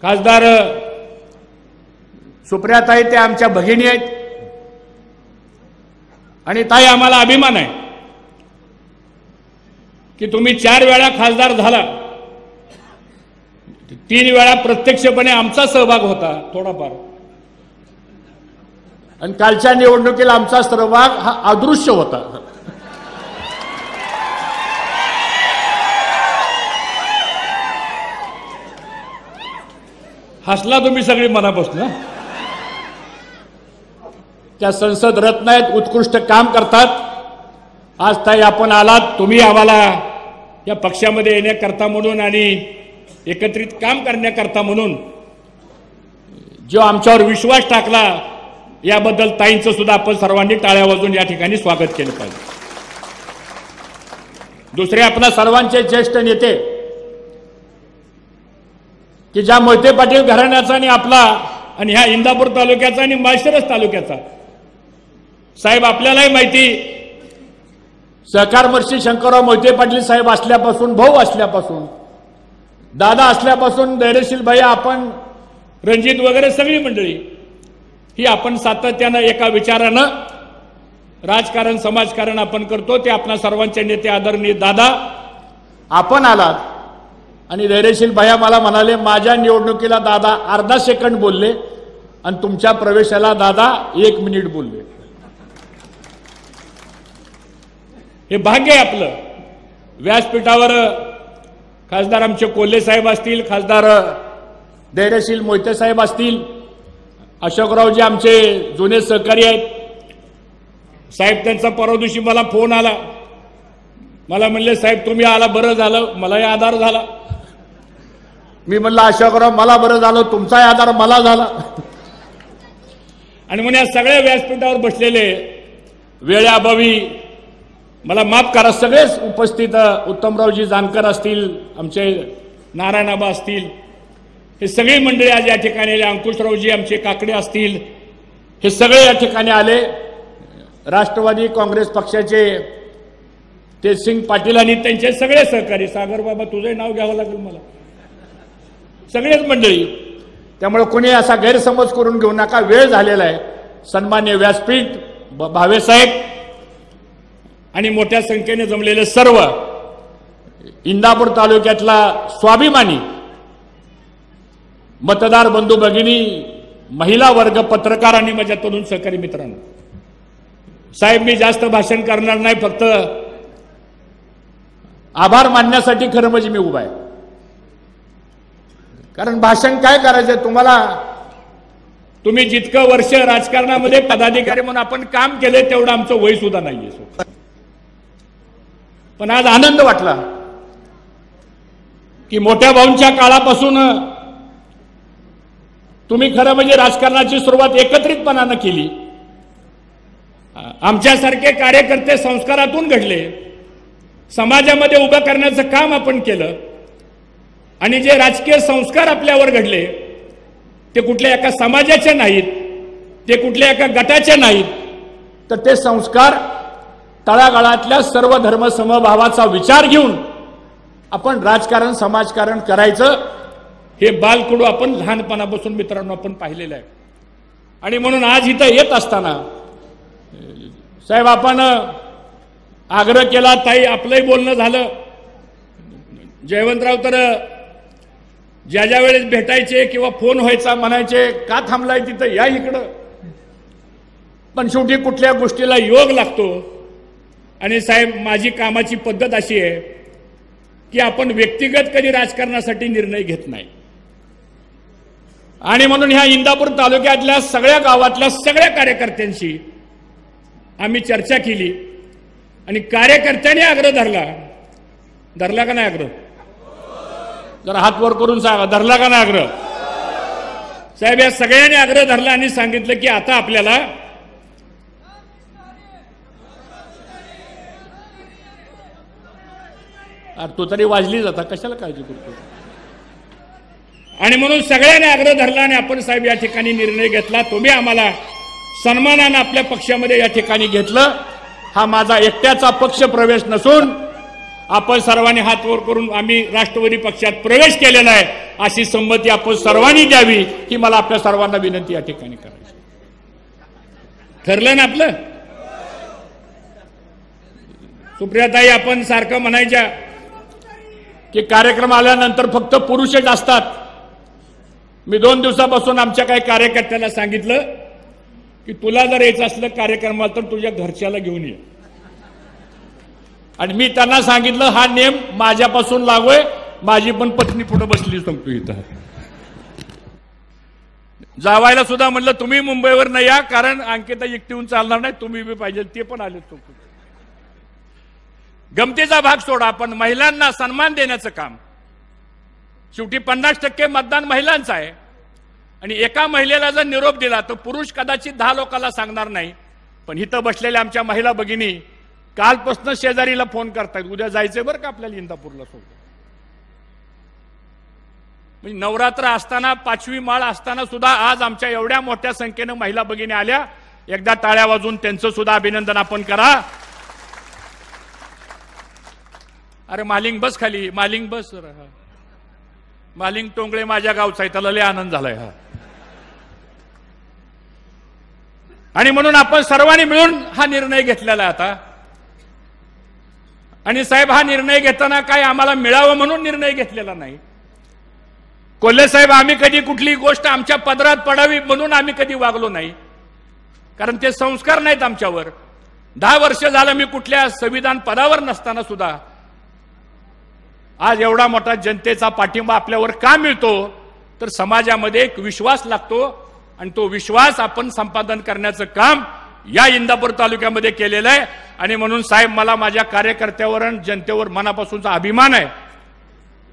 खासदार सुप्रियाताई ते आमच्या भगिनी आहेत आणि ताई आम्हाला अभिमान आहे की तुम्ही 4 वेळा खासदार झाला, 3 वेळा प्रत्यक्षपणे आमचा सहभाग होता थोडाफार, आणि कालच्या निवडणुकीला आमचा सहभाग हा अदृश्य होता. हसला तुम्ही सगळी मनापासून. त्या संसद रत्न आहेत, उत्कृष्ट काम करतात. आज ताई आपण आलात, तुम्ही आम्हाला या पक्षामध्ये येण्याकरता म्हणून आणि एकत्रित काम करण्याकरता म्हणून जो आमच्यावर विश्वास टाकला, याबद्दल ताईंचं सुद्धा आपण सर्वांनी टाळ्या वाजवून या ठिकाणी स्वागत केलं पाहिजे. दुसरे आपल्या सर्वांचे ज्येष्ठ नेते की ज्या मोहिते पाटील घराण्याचा आणि आपला आणि ह्या इंदापूर तालुक्याचा आणि माळशिरस तालुक्याचा, साहेब आपल्यालाही माहिती, सहकार मंत्री शंकरराव मोहिते पाटील साहेब असल्यापासून, भाऊ असल्यापासून, दादा असल्यापासून, धैर्यशील भाई, आपण रणजित वगैरे सगळी मंडळी ही आपण सातत्यानं एका विचारानं राजकारण समाजकारण आपण करतो. ते आपल्या सर्वांचे नेते आदरणीय दादा आपण आलात आणि धैर्यशील भैया मला म्हणाले माझ्या निवडणुकीला दादा अर्धा सेकंद बोलले आणि तुमच्या प्रवेशाला दादा 1 मिनिट बोलले. हे भाग्य आहे आपलं. व्यासपीठावर खासदार आमचे कोल्हे साहेब असतील, खासदार धैर्यशील मोहिते साहेब असतील, अशोकरावजी आमचे जुने सहकारी आहेत. साहेब त्यांचा परवा दिवशी मला फोन आला, मला म्हणले साहेब तुम्ही आला बरं झालं, मलाही आधार झाला. मी म्हणलं अशोकराव मला बरं झालं, तुमचाही आधार मला झाला. आणि म्हणून या सगळ्या व्यासपीठावर बसलेले वेळेअभावी मला माफ करा, सगळेच उपस्थित, उत्तमरावजी जानकर असतील, आमचे नारायणाबा असतील, हे सगळी मंडळी आज या ठिकाणी आले, अंकुशरावजी आमचे काकडे असतील, हे सगळे या ठिकाणी आले. राष्ट्रवादी काँग्रेस पक्षाचे तेजसिंग पाटील आणि त्यांचे सगळे सहकारी, सागर बाबा तुझे नाव घ्यावं लागेल मला, सगळेच मंडळी. त्यामुळे कोणी असा गैरसमज करून घेऊ नका, वेळ झालेला आहे. सन्मान्य व्यासपीठ, भावे साहेब आणि मोठ्या संख्येने जमलेले सर्व इंदापूर तालुक्यातला स्वाभिमानी मतदार बंधू भगिनी, महिला वर्ग, पत्रकार आणि माझ्या तरुण सहकारी मित्रांनो, साहेब मी जास्त भाषण करणार नाही, फक्त आभार मानण्यासाठी खरं म्हणजे मी उभा आहे. कारण भाषण काय करायचं तुम्हाला, तुम्ही जितकं वर्ष राजकारणामध्ये पदाधिकारी म्हणून आपण काम केले तेवढं आमचं वय सुद्धा नाहीये. पण आज आनंद वाटला की मोठ्या भाऊंच्या काळापासून तुम्ही खरं म्हणजे राजकारणाची सुरुवात एकत्रितपणानं केली. आमच्यासारखे कार्यकर्ते संस्कारातून घडले, समाजामध्ये उभं करण्याचं काम आपण केलं. आणि जे राजकीय संस्कार आपल्यावर घडले ते कुठल्या एका समाजाचे नाहीत, ते कुठल्या एका गटाचे नाहीत, तर ते संस्कार तळागाळातल्या सर्व धर्म समभावाचा विचार घेऊन आपण राजकारण समाजकारण करायचं, हे बालकडू आपण लहानपणापासून मित्रांनो आपण पाहिलेलं आहे. आणि म्हणून आज इथं येत असताना साहेब आपण आग्रह केला, ताई आपलंही बोलणं झालं, जयवंतराव तर ज्या ज्या वेळेस भेटायचे किंवा फोन व्हायचा म्हणायचे का थांबलाय तिथं, या इकडं. पण शेवटी कुठल्या गोष्टीला योग लागतो. आणि साहेब माझी कामाची पद्धत अशी आहे की आपण व्यक्तिगत कधी राजकारणासाठी निर्णय घेत नाही. आणि म्हणून ह्या इंदापूर तालुक्यातल्या सगळ्या गावातल्या सगळ्या कार्यकर्त्यांशी आम्ही चर्चा केली आणि कार्यकर्त्यांनी आग्रह धरला का नाही आग्रह, जरा हात वर करून सांगा, धरला का नाही आग्रह. साहेब या सगळ्यांनी आग्रह धरला आणि सांगितलं की आता आपल्याला तो तरी वाजली जाता, कशाला काळजी करतो. आणि म्हणून सगळ्यांनी आग्रह धरला आणि आपण साहेब या ठिकाणी निर्णय घेतला. तुम्ही आम्हाला सन्मानानं आपल्या पक्षामध्ये या ठिकाणी घेतलं. हा माझा एकट्याचा पक्ष प्रवेश नसून आपण सर्वांनी हात वर करून आम्ही राष्ट्रवादी पक्षात प्रवेश केलेला आहे, अशी संमती आपण सर्वांनी द्यावी ही मला आपल्या सर्वांना विनंती या ठिकाणी करायची. ठरलं ना आपलं? सुप्रियाताई, आपण सारखं म्हणायच्या की कार्यक्रम आल्यानंतर फक्त पुरुषच असतात. मी 2 दिवसापासून आमच्या काही कार्यकर्त्यांना सांगितलं की तुला जर यायचं असलं कार्यक्रमाला तर तुझ्या घरच्याला घेऊन ये. आणि मी त्यांना सांगितलं हा नेम माझ्यापासून लागू आहे. माझी पण पत्नी पुढे बसली सांगतो इथं. जावायला सुद्धा म्हणलं तुम्ही मुंबईवर नाही या, कारण अंकिता एकटीहून चालणार नाही, तुम्ही बी पाहिजे. ते पण आले. तो गमतीचा भाग सोडा, पण महिलांना सन्मान देण्याचं काम. शेवटी 50% मतदान महिलांचं आहे. आणि एका महिलेला जर निरोप दिला तर पुरुष कदाचित 10 लोकांना सांगणार नाही. पण इथं बसलेल्या आमच्या महिला भगिनी कालपासून शेजारीला फोन करतायत, उद्या जायचंय बरं का आपल्याला इंदापूरला सोडून. म्हणजे नवरात्र असताना 5वी माळ असताना सुद्धा आज आमच्या एवढ्या मोठ्या संख्येनं महिला भगिनी आल्या. एकदा टाळ्या वाजून त्यांचं सुद्धा अभिनंदन आपण करा. अरे मालिंग बस खाली, मालिंग बस. मालिंग टोंगळे माझ्या गावचा आहे, त्याला लय आनंद झालाय. हा आणि म्हणून आपण सर्वांनी मिळून हा निर्णय घेतलेला आहे आता. आणि साहेब, हा निर्णय घेताना काय आम्हाला मिळावं म्हणून निर्णय घेतलेला नाही. कोल्हे साहेब, आम्ही कधी कुठली गोष्ट आमच्या पदरात पडावी म्हणून आम्ही कधी वागलो नाही, कारण ते संस्कार नाहीत आमच्यावर. 10 वर्ष झालं मी कुठल्या संविधान पदावर नसताना सुद्धा आज एवढा मोठा जनतेचा पाठिंबा आपल्यावर का मिळतो, तर समाजामध्ये एक विश्वास लागतो. आणि तो विश्वास आपण संपादन करण्याचं काम या इंदापूर तालुक्यामध्ये केलेलं आहे. आणि म्हणून साहेब, मला माझ्या कार्यकर्त्यावर आणि जनतेवर मनापासूनचा अभिमान आहे.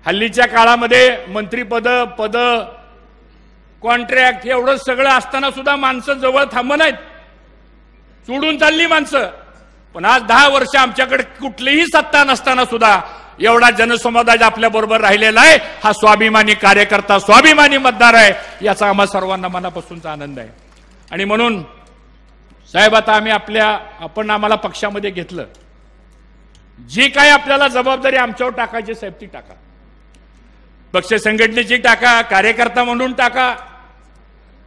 हल्लीच्या काळामध्ये मंत्रीपद, पद, कॉन्ट्रॅक्ट एवढं सगळं असताना सुद्धा माणसं जवळ थांबत नाहीत, सोडून चालली माणसं. पण आज 10 वर्ष आमच्याकडे कुठलीही सत्ता नसताना सुद्धा एवढा जनसमुदाय आपल्या बरोबर राहिलेला आहे. हा स्वाभिमानी कार्यकर्ता, स्वाभिमानी मतदार आहे. याचा आम्हा सर्वांना मनापासूनचा आनंद आहे. आणि म्हणून साहेब, आता आपण आम्हाला पक्षामध्ये घेतलं. जी काय आपल्याला जबाबदारी आमच्यावर टाकायची साहेब ती टाका. पक्ष संघटनेची टाका, कार्यकर्ता म्हणून टाका,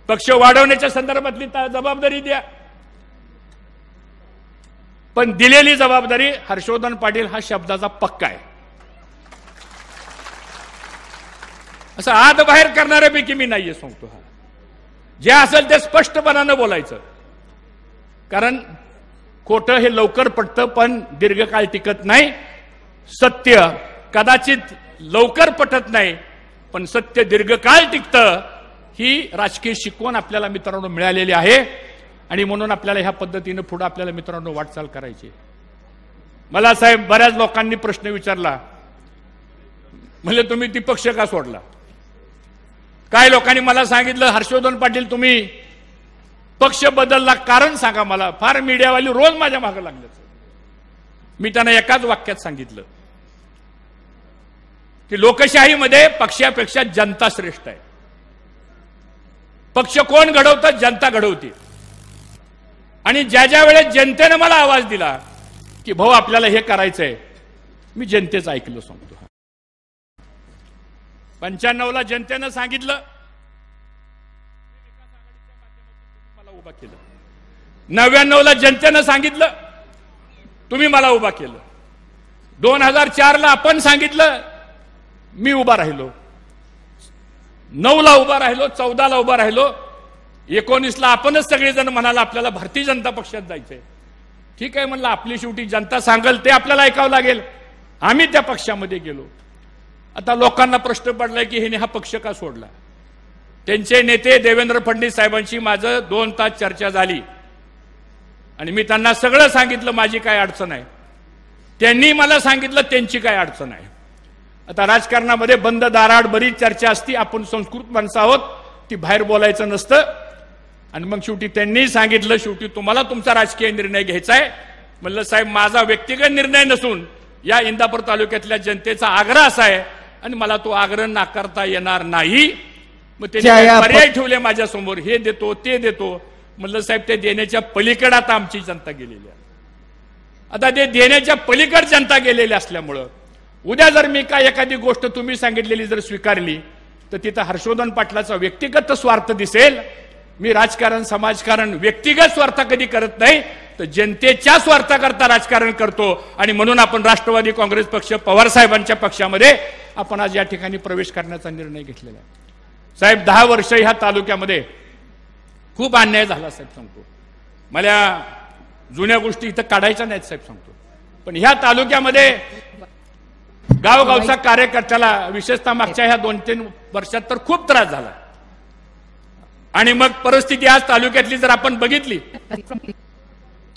पक्ष वाढवण्याच्या संदर्भातली जबाबदारी द्या. पण दिलेली जबाबदारी हर्षवर्धन पाटील हा शब्दाचा पक्का आहे. असं आत बाहेर करणाऱ्यापैकी मी नाहीये सांगतो. हा जे असेल ते स्पष्टपणानं बोलायचं, कारण खोटं हे लवकर पटतं पण दीर्घकाळ टिकत नाही. सत्य कदाचित लवकर पटत नाही पण सत्य दीर्घकाळ टिकतं. ही राजकीय शिकवण आपल्याला मित्रांनो मिळालेली आहे. आणि म्हणून आपल्याला ह्या पद्धतीनं पुढे आपल्याला मित्रांनो वाटचाल करायची. मला साहेब बऱ्याच लोकांनी प्रश्न विचारला, म्हणजे तुम्ही ती पक्ष का सोडला. काय लोकांनी मला सांगितलं, हर्षवर्धन पाटील तुम्ही पक्ष बदलला, कारण सांगा मला. फार मीडियावाली रोज माझ्या मागे लागल्याचं. मी त्यांना एकाच वाक्यात सांगितलं की लोकशाहीमध्ये पक्षापेक्षा जनता श्रेष्ठ आहे. पक्ष कोण घडवतं, जनता घडवते. आणि ज्या वेळेस जनतेने मला आवाज दिला की भाऊ आपल्याला हे करायचंय, मी जनतेचं ऐकलं सांगतो. 95ला जनतेनं सांगितलं, मला उभा केलं. 99ला जनतेनं सांगितलं, तुम्ही मला उभा केलं. 2004ला आपण सांगितलं, मी उभा राहिलो. 9ला उभा राहिलो, 14ला उभा राहिलो. 19ला आपणच सगळेजण म्हणाला आपल्याला भारतीय जनता पक्षात जायचंय. ठीक आहे म्हणलं, आपली शेवटी जनता सांगेल ते आपल्याला ऐकावं लागेल. आम्ही त्या पक्षामध्ये गेलो. आता लोकांना प्रश्न पडलाय की हे हा पक्ष का सोडला. त्यांचे नेते देवेंद्र फडणवीस साहेबांशी माझं 2 तास चर्चा झाली आणि मी त्यांना सगळं सांगितलं माझी काय अडचण आहे. त्यांनी मला सांगितलं त्यांची काय अडचण आहे. आता राजकारणामध्ये बंद दाराआड बरीच चर्चा असती. आपण संस्कृत माणसं आहोत, ती बाहेर बोलायचं नसतं. आणि मग शेवटी त्यांनी सांगितलं, शेवटी तुम्हाला तुमचा राजकीय निर्णय घ्यायचा आहे. म्हणलं साहेब, माझा व्यक्तिगत निर्णय नसून या इंदापूर तालुक्यातल्या जनतेचा आग्रह असा आहे आणि मला तो आग्रह नाकारता येणार नाही. मग त्यांनी पर्याय ठेवले माझ्या समोर, हे देतो ते देतो. म्हणलं साहेब, ते देण्याच्या पलीकडे आता आमची जनता गेलेली आहे. आता ते देण्याच्या पलीकडे जनता गेलेली असल्यामुळं उद्या जर मी काय एखादी गोष्ट तुम्ही सांगितलेली जर स्वीकारली तर तिथं हर्षवर्धन पाटलाचा व्यक्तिगत स्वार्थ दिसेल. मी राजकारण समाजकारण व्यक्तिगत स्वार्थ कधी करत नाही, तर जनतेच्या स्वार्थाकरता राजकारण करतो. आणि म्हणून आपण राष्ट्रवादी काँग्रेस पक्ष पवार साहेबांच्या पक्षामध्ये आपण आज या ठिकाणी प्रवेश करण्याचा निर्णय घेतलेला आहे. साहेब 10 वर्ष ह्या तालुक्यामध्ये खूप अन्याय झाला साहेब सांगतो. मला जुन्या गोष्टी इथं काढायच्या नाहीत साहेब सांगतो. पण ह्या तालुक्यामध्ये गावगावचा कार्यकर्त्याला विशेषतः मागच्या ह्या 2-3 वर्षात तर खूप त्रास झाला. आणि मग परिस्थिती आज तालुक्यातली जर आपण बघितली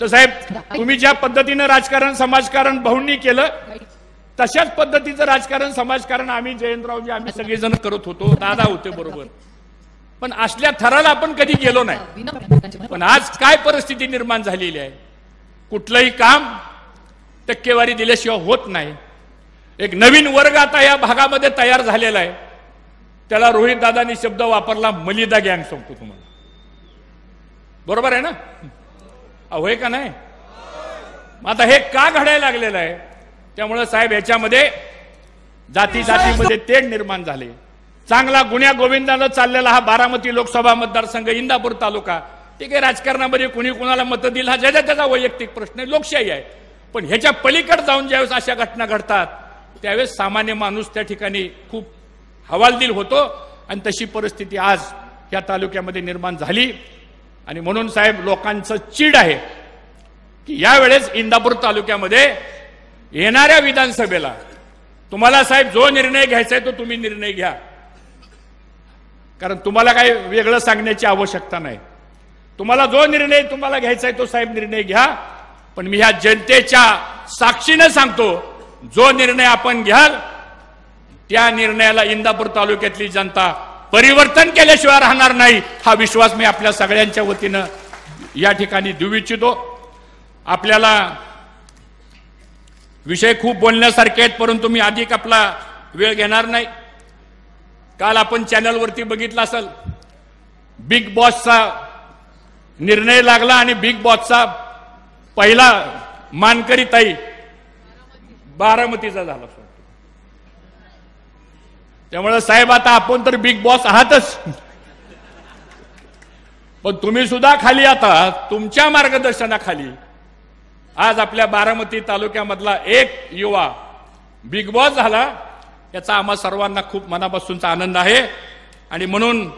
तर साहेब तुम्ही ज्या पद्धतीनं राजकारण समाजकारण भाऊंनी केलं तशाच पद्धतीचं राजकारण समाजकारण आम्ही जयंतरावजी आम्ही सगळेजण करत होतो. दादा होते बरोबर, पण असल्या थराला आपण कधी गेलो नाही. पण आज काय परिस्थिती निर्माण झालेली आहे, कुठलंही काम टक्केवारी दिल्याशिवाय होत नाही. एक नवीन वर्ग आता या भागामध्ये तयार झालेला आहे. त्याला रोहित दादांनी शब्द वापरला मलिदा गँग सांगतो तुम्हाला. बरोबर आहे ना? होय का नाही? आता हे का घडायला लागलेलं आहे? त्यामुळे साहेब याच्यामध्ये जाती जातीमध्ये तेढ निर्माण झाले. चांगला गुन्ह्या गोविंदानं चाललेला हा बारामती लोकसभा मतदारसंघ इंदापूर तालुका, ठीक आहे, राजकारणामध्ये कुणी कुणाला मतं दिलं हा ज्याचा त्याचा वैयक्तिक प्रश्न आहे, लोकशाही आहे. पण ह्याच्या पलीकडे जाऊन ज्यावेळेस अशा घटना घडतात त्यावेळेस सामान्य माणूस त्या ठिकाणी खूप हवालदिल होतो. आणि तशी परिस्थिती आज या तालुक्यामध्ये निर्माण झाली. आणि म्हणून साहेब लोकांचं चीड आहे की यावेळेस इंदापूर तालुक्यामध्ये येणाऱ्या विधानसभेला तुम्हाला साहेब जो निर्णय घ्यायचा आहे तो तुम्ही निर्णय घ्या, कारण तुम्हाला काही वेगळं सांगण्याची आवश्यकता नाही. तुम्हाला जो निर्णय तुम्हाला घ्यायचा आहे तो साहेब निर्णय घ्या. पण मी ह्या जनतेच्या साक्षीने सांगतो, जो निर्णय आपण घ्याल त्या निर्णयाला इंदापूर तालुक्यातली जनता परिवर्तन केल्याशिवाय राहणार नाही, हा विश्वास मी आपल्या सगळ्यांच्या वतीनं या ठिकाणी देऊ इच्छितो. आपल्याला विषय खूप बोलण्यासारखे आहेत, परंतु मी अधिक आपला वेळ घेणार नाही. काल आपण चॅनलवरती बघितलं असेल, बिग बॉसचा निर्णय लागला आणि बिग बॉसचा पहिला मानकरी ताई बारामतीचा झाला. त्यामुळे साहेब आता आपण तर बिग बॉस आहातच, पण तुम्ही सुद्धा खाली आता तुमच्या मार्गदर्शनाखाली आज आपल्या बारामती तालुक्यामधला एक युवा बिग बॉस झाला, याचा आम्हा सर्वांना खूप मनापासूनचा आनंद आहे. आणि म्हणून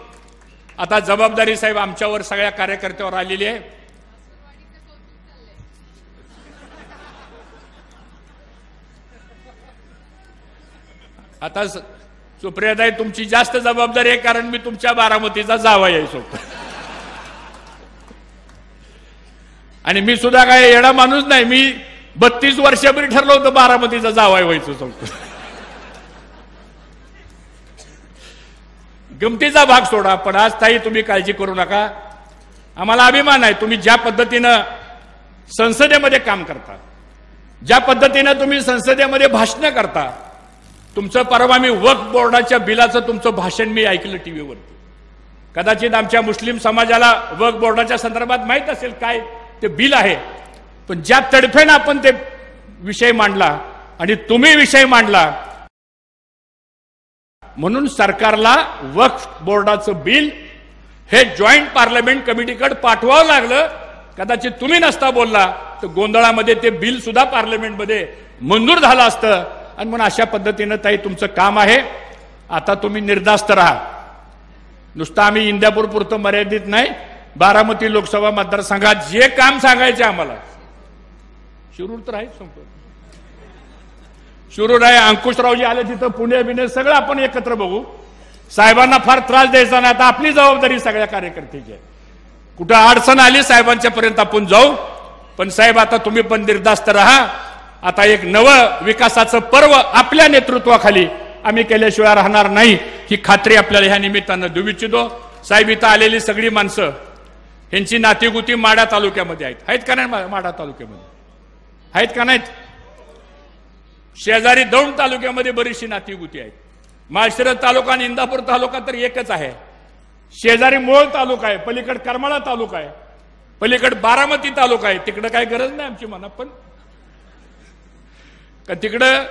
आता जबाबदारी साहेब आमच्यावर सगळ्या कार्यकर्त्यावर आलेली आहे. आता सुप्रियाताई तुमची जास्त जबाबदारी आहे, कारण मी तुमच्या बारामतीचा जावई आहे सोबत. आणि मी सुद्धा काय येडा माणूस नाही, मी 32 वर्षापूर्वी ठरलं होतं बारामतीचा जावई व्हायचं सोबत. गमतीचा भाग सोडा, पण आज ताई तुम्ही काळजी करू नका. आम्हाला अभिमान आहे तुम्ही ज्या पद्धतीनं संसदेमध्ये काम करता, ज्या पद्धतीनं तुम्ही संसदेमध्ये भाषण करता. तुमचं परवा मी वक्फ बोर्डाच्या बिलाचं तुमचं भाषण मी ऐकलं टीव्हीवरती. कदाचित आमच्या मुस्लिम समाजाला वक्फ बोर्डाच्या संदर्भात माहीत असेल काय ते बिल आहे, पण ज्या तडफेनं आपण ते विषय मांडला आणि तुम्ही विषय मांडला, म्हणून सरकारला वक्फ बोर्डाचं बिल हे जॉईंट पार्लमेंट कमिटीकडे पाठवावं लागलं. कदाचित तुम्ही नसता बोलला तर गोंधळामध्ये ते बिल सुद्धा पार्लमेंटमध्ये मंजूर झालं असतं. आणि म्हणून अशा पद्धतीनं ताई तुमचं काम आहे. आता तुम्ही निर्धास्त राहा. नुसतं आम्ही इंदापूर पुरतं मर्यादित नाही, बारामती लोकसभा मतदारसंघात जे काम सांगायचे आम्हाला, शिरूर तर आहे सांगतो, शिरूर आहे, अंकुशरावजी आले तिथं, पुणे बिणे सगळं आपण एकत्र बघू. साहेबांना फार त्रास द्यायचा नाही. आता आपली जबाबदारी सगळ्या कार्यकर्त्याची आहे. कुठं अडचण आली साहेबांच्या पर्यंत आपण जाऊ. पण साहेब आता तुम्ही पण निर्धास्त राहा. आता एक नवं विकासाचं पर्व आपल्या नेतृत्वाखाली आम्ही केल्याशिवाय राहणार नाही, ही खात्री आपल्याला ह्या निमित्तानं देऊ इच्छितो. साहेब इथं आलेली सगळी माणसं यांची नातीगुती माढा तालुक्यामध्ये आहेत का नाही? माढा तालुक्यामध्ये आहेत का नाहीत? शेजारी दौंड तालुक्यामध्ये बरीचशी नातीगुती आहेत. माळशिरस तालुका आणि इंदापूर तालुका तर एकच आहे. शेजारी मोळ तालुका आहे, पलीकडे करमाळा तालुका आहे, पलीकडे बारामती तालुका आहे. तिकडे काय गरज नाही आमची म्हणा, पण का तिकडं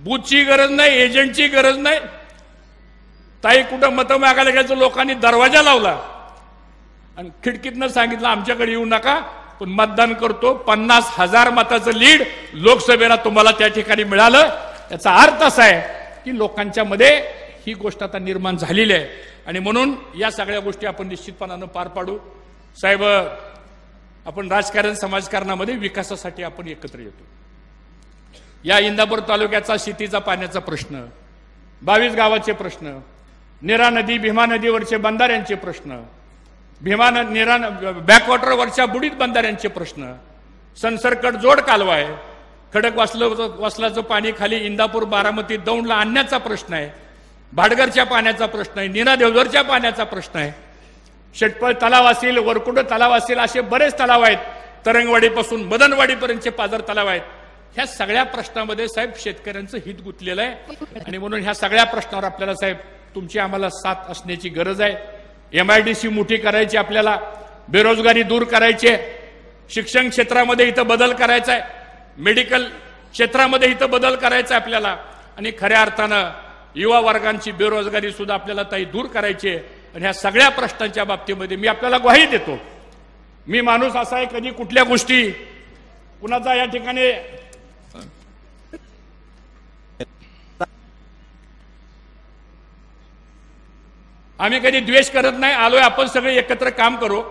बूथची गरज नाही, एजंटची गरज नाही. ताई कुठं मतं मागायला गेलं लोकांनी दरवाजा लावला आणि खिडकीतनं सांगितलं आमच्याकडे येऊ नका, पण मतदान करतो. 50,000 मताचं लीड लोकसभेला तुम्हाला त्या ठिकाणी मिळालं. याचा अर्थ असा आहे की लोकांच्या मध्ये ही गोष्ट आता निर्माण झालेली आहे आणि म्हणून या सगळ्या गोष्टी आपण निश्चितपणानं पार पाडू. साहेब, आपण राजकारण समाजकारणामध्ये विकासासाठी आपण एकत्र येतो. या इंदापूर तालुक्याचा शेतीचा पाण्याचा प्रश्न, 22 गावाचे प्रश्न, नीरा नदी भीमा नदीवरचे बंधाऱ्यांचे प्रश्न, भीमा नीरा बॅकवॉटरवरच्या बुडीत बंधाऱ्यांचे प्रश्न, संसरकट जोड कालवा आहे, खडक वसलाचं पाणी खाली इंदापूर बारामती दौंडला आणण्याचा प्रश्न आहे, भाडगरच्या पाण्याचा प्रश्न आहे, नीरा देवधरच्या पाण्याचा प्रश्न आहे, शेटपळ तलाव असेल, वरकुंड तलाव असेल, असे बरेच तलाव आहेत. तरंगवाडीपासून मदनवाडीपर्यंतचे पाझर तलाव आहेत. ह्या सगळ्या प्रश्नामध्ये साहेब शेतकऱ्यांचं हित गुंतलेलं आहे आणि म्हणून ह्या सगळ्या प्रश्नावर आपल्याला साहेब तुमची आम्हाला साथ असण्याची गरज आहे. MIDC मोठी करायची, आपल्याला बेरोजगारी दूर करायची आहे, शिक्षण क्षेत्रामध्ये इथं बदल करायचा आहे, मेडिकल क्षेत्रामध्ये इथं बदल करायचा आहे आपल्याला आणि खऱ्या अर्थानं युवा वर्गांची बेरोजगारी सुद्धा आपल्याला ताई दूर करायची आहे. आणि ह्या सगळ्या प्रश्नांच्या बाबतीमध्ये मी आपल्याला ग्वाही देतो. मी माणूस असा आहे, कधी कुठल्या गोष्टी कुणाचा या ठिकाणी आम्ही कधी द्वेष करत नाही. आलोय आपण सगळे एकत्र काम करू.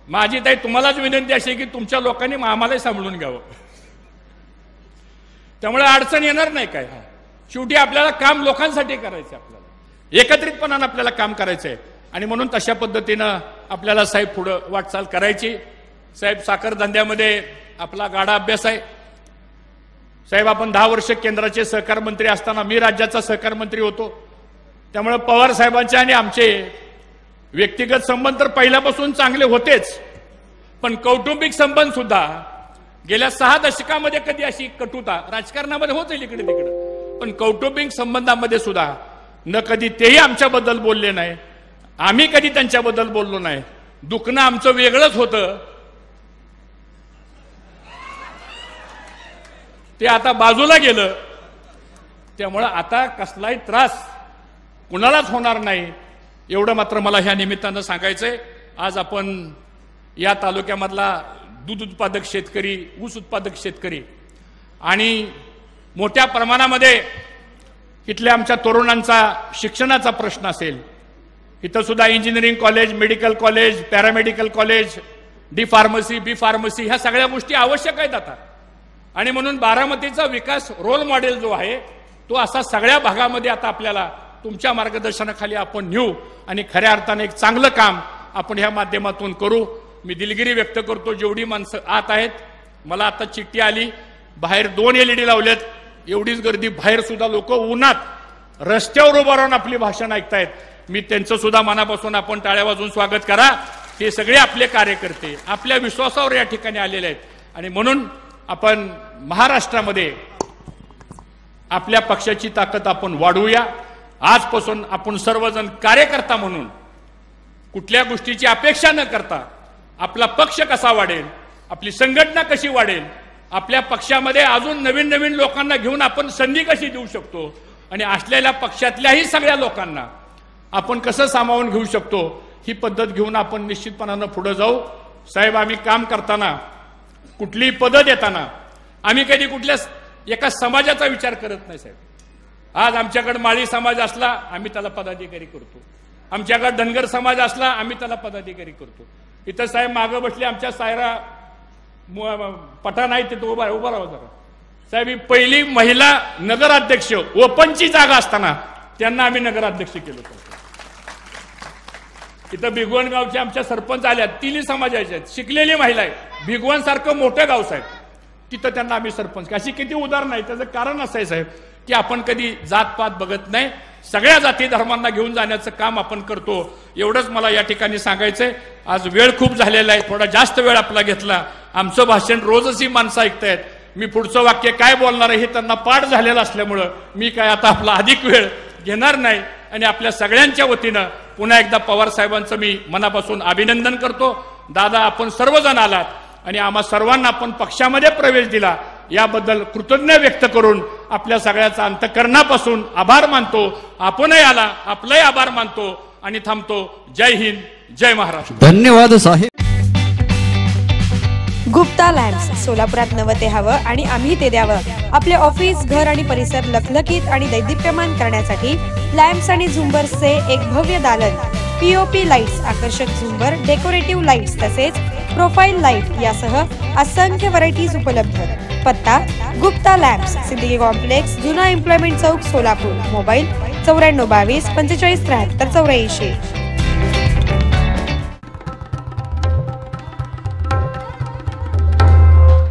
माझी ताई तुम्हालाच विनंती अशी की तुमच्या लोकांनी आम्हालाही सांभाळून घ्यावं. त्यामुळे अडचण येणार नाही काय. शेवटी आपल्याला काम लोकांसाठी करायचं, आपल्याला एकत्रितपणानं आपल्याला काम करायचंय आणि म्हणून तशा पद्धतीनं आपल्याला साहेब पुढे वाटचाल करायची. साहेब, साखर धंद्यामध्ये आपला गाढा अभ्यास आहे. साहेब, आपण 10 वर्ष केंद्राचे सहकार मंत्री असताना मी राज्याचा सहकार मंत्री होतो. त्यामुळे पवार साहेबांचे आणि आमचे व्यक्तिगत संबंध तर पहिल्यापासून चांगले होतेच, पण कौटुंबिक संबंध सुद्धा गेल्या 6 दशकामध्ये कधी अशी कटुता राजकारणामध्ये होत इकडे तिकडे, पण कौटुंबिक संबंधामध्ये सुद्धा न कधी तेही आमच्याबद्दल बोलले नाही, आम्ही कधी त्यांच्याबद्दल बोललो नाही. दुखणं आमचं वेगळंच होतं, ते आता बाजूला गेलं. त्यामुळं आता कसलाही त्रास कुणालाच होणार नाही, एवढं मात्र मला ह्या निमित्तानं सांगायचंय. आज आपण या तालुक्यामधला दूध उत्पादक शेतकरी, ऊस उत्पादक शेतकरी आणि मोठ्या प्रमाणामध्ये इथल्या आमच्या तरुणांचा शिक्षणाचा प्रश्न असेल. इथं सुद्धा engineering college, medical college, paramedical college, D pharmacy, B pharmacy ह्या सगळ्या गोष्टी आवश्यक आहेत आता. आणि म्हणून बारामतीचा विकास रोल मॉडेल जो आहे तो असा सगळ्या भागामध्ये आता आपल्याला तुमच्या मार्गदर्शनाखाली आपण नेऊ आणि खऱ्या अर्थाने एक चांगलं काम आपण ह्या माध्यमातून करू. मी दिलगिरी व्यक्त करतो, जेवढी माणसं आत आहेत. मला आता चिठ्ठी आली, बाहेर 2 LED लावलेत, एवढीच गर्दी, बाहेर सुद्धा लोक उन्हात रस्त्यावर उभं राहून आपली भाषण ऐकतायत. मी त्यांचं सुद्धा मनापासून आपण टाळ्या वाजवून स्वागत करा. हे सगळे आपले कार्यकर्ते आपल्या विश्वासावर या ठिकाणी आलेले आहेत आणि म्हणून आपण महाराष्ट्रामध्ये आपल्या पक्षाची ताकद आपण वाढवूया. आजपासून आपण सर्वजण कार्यकर्ता म्हणून कुठल्या गोष्टीची अपेक्षा न करता आपला पक्ष कसा वाढेल, आपली संघटना कशी वाढेल, आपल्या पक्षामध्ये अजून नवीन नवीन लोकांना घेऊन आपण संधी कशी देऊ शकतो आणि असलेल्या पक्षातल्याही सगळ्या लोकांना आपण कसं सामावून घेऊ शकतो, ही पद्धत घेऊन आपण निश्चितपणानं पुढे जाऊ. साहेब, आम्ही काम करताना कुठलीही पद्धत येताना आम्ही कधी कुठल्या एका समाजाचा विचार करत नाही. साहेब, आज आमच्याकडे माळी समाज असला आम्ही त्याला पदाधिकारी करतो, आमच्याकडे धनगर समाज असला आम्ही त्याला पदाधिकारी करतो. इथं साहेब मागं बसले आमच्या सायरा पठाण आहे, तिथं उभा राहा जरा. साहेब, ही पहिली महिला नगराध्यक्ष ओपनची जागा असताना त्यांना आम्ही नगराध्यक्ष केलं होतं. इथं भिगवण गावचे आमच्या सरपंच आल्या, 3 समाजाच्या आहेत, शिकलेली महिला आहे, भिगवण सारखं मोठं गाव साहेब, तिथं त्यांना आम्ही सरपंच. अशी किती उदाहरणं आहे. त्याचं कारण असं आहे साहेब की आपण कधी जातपात बघत नाही, सगळ्या जाती धर्मांना घेऊन जाण्याचं काम आपण करतो. एवढंच मला या ठिकाणी सांगायचंय. आज वेळ खूप झालेला आहे, थोडा जास्त वेळ आपला घेतला. आमचं भाषण रोजच ही माणसं ऐकतायत. मी पुढचं वाक्य काय बोलणार आहे हे त्यांना पाठ झालेलं असल्यामुळं मी काय आता आपला अधिक वेळ घेणार नाही आणि आपल्या सगळ्यांच्या वतीनं पुन्हा एकदा पवार साहेबांचं मी मनापासून अभिनंदन करतो. दादा, आपण सर्वजण आलात आणि आम्हा सर्वांना आपण पक्षामध्ये प्रवेश दिला, याबद्दल कृतज्ञ व्यक्त करून आपल्या सगळ्याचा अंतःकरणापासून आभार मानतो. आपणही आला आपलाही आभार मानतो आणि थांबतो. जय हिंद, जय महाराष्ट्र. धन्यवाद साहेब. गुप्ता लॅम्प्स, सोलापुरात नवं ते हवं आणि आम्ही ते द्यावं. आपले ऑफिस, घर आणि परिसर लखलखीत आणि दैदिप्यमान करण्यासाठी लॅम्प्स आणि झुंबर्सचे एक भव्य दालन. पीओपी लाईट्स, आकर्षक झुंबर, डेकोरेटिव्ह लाईट्स तसेच प्रोफाईल लाईट यासह असंख्य व्हरायटीज उपलब्ध. पत्ता गुप्ता लॅम्प्स, सिद्दीकी कॉम्प्लेक्स, जुना एम्प्लॉयमेंट चौक, सोलापूर. मोबाईल 94 22 45 73 84.